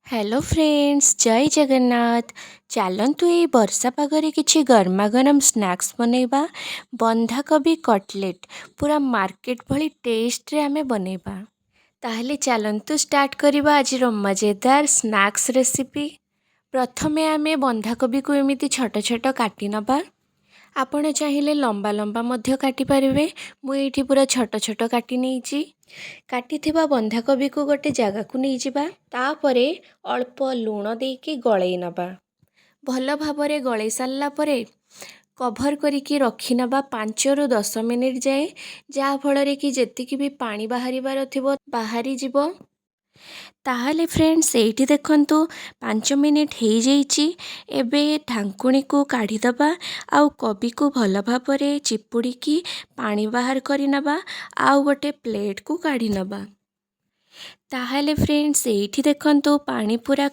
Hello friends, जय जगन्नाथ। चलतु ये वर्षा पागरे किछि गरमा गरम स्नैक्स बनैबा। बंधाकोबी कटलेट पूरा मार्केट भली टेस्ट रे आमे बनैबा। ताहले चलतु स्टार्ट करिबा आज मजेदार स्नैक्स रेसिपी। प्रथमे आमे बंधाकोबी को एमिति छोट छोट काटी नबा। आपण चाहिए लंबा लंबा मध्य काटी पारिबे। मु एठी पूरा छोट छोट काटी नेइची। काटिथिबा बंधाकोबी को गोटे जगह को नहीं जिबा। तापरे अल्प लूण देकी गळेई नबा। भल भाबरे गळेई सारला परे कभर करिकी रखी नबा 5 ରୁ 10 मिनिट जाए, जहा फଳରେ कि जेतिकी भी पानी बाहरिबार थिबो बाहरी जिवो। ताहले फ्रेंड्स एठी देखंतु 5 मिनिट हो जाइए। एबे ढांकुणी को काढ़ी दबा आउ कोबी को भल भाबरे चिपुड़ी की पानी बाहर करी नबा। आउ गोटे प्लेट को काढ़ी नबा। ताहले फ्रेंड्स एठी देखंतु पानी पूरा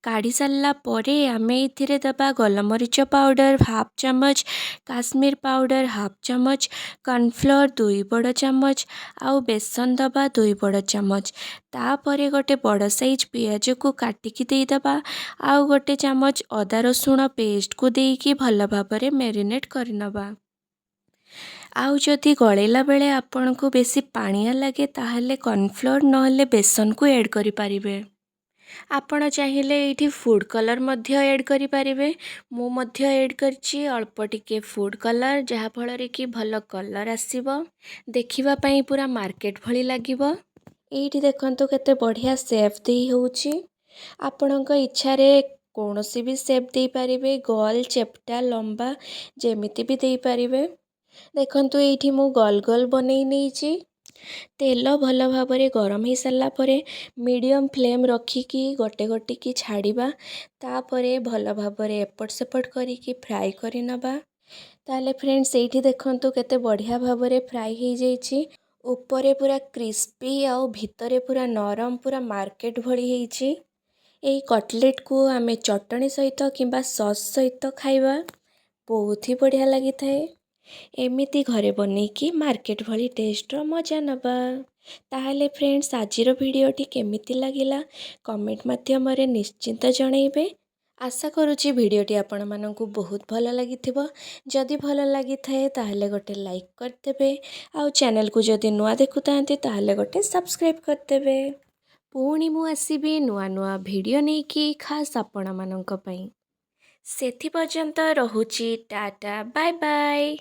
काढ़ी सारला परे आमे इथिरे दबा गोलमरीच पाउडर हाफ चमच, काश्मीर पाउडर हाफ चमच, कॉर्नफ्लोर 2 बड़ चमच, आउ बेसन दबा 2 बड़ चमच। तापरे गोटे बड़ साइज पियाज को काटिकी देई दबा। आउ गोटे चमच अदा रसुण पेस्ट को देकी भल भाबरे मैरिनेट करि नबा। आउ जदि गळेला बेले आपण को बेसी पानिया लगे ताहले कॉर्नफ्लोर नहले बेसन को ऐड करि पारिबे। आपण चाहिए एठी फूड कलर मध्य ऐड करि पारिबे। मु मध्य ऐड करछि अल्प टिके फूड कलर, जहा फଳରେ कि भल कलर आसीबो। देखिबा पई पूरा मार्केट भली लागिबो। एठी देखंतु केते बढ़िया शेप देई होउछि। आपणक इच्छा रे कोनोसी भी शेप देई पारिबे, गोल चेप्टा लंबा जेमिति भी देई पारिबे। देखंतु एठी मु गोल गोल बनेई नेइछि। तेल भल भाबरे गरम हो सारला परे मीडियम फ्लेम रखिकी गोटे गोटे की छाड़िबा। तापरे भल भाबरे एपट सेपट करिकी फ्राई करि नबा। ताले फ्रेंड्स एठी देखंतु केते बढ़िया भाबरे फ्राई हो जाइछि। ऊपरे पूरा क्रिस्पी आउ भितरे पूरा नरम पूरा मार्केट भली होइछि। एई कटलेट को आमे चटनी सहित किंबा सॉस सहित खाइबा, बहुत ही बढ़िया लगी थाए। एमिति घरे बनेकी मार्केट भली टेस्टर मजा नबा। ताहले फ्रेंड्स आजिर भिडियोटी केमिति लागिला कमेंट माध्यमरे निश्चिंत जणैबे। आशा करुछि भिडियोटी आपण माननकु बहुत भल लागिथिबो। जदि भल लागि थाए ताहले गोटे लाइक करदेबे। आउ चैनल को जदि नुआ देखुतांती ताहले गोटे सब्सक्राइब करदेबे। पुणी मु आसीबी नुआ नुआ भिडियो नेकी खास आपण माननक पई। सेथि पर्यंत रहुछि टाटा बाय बाय।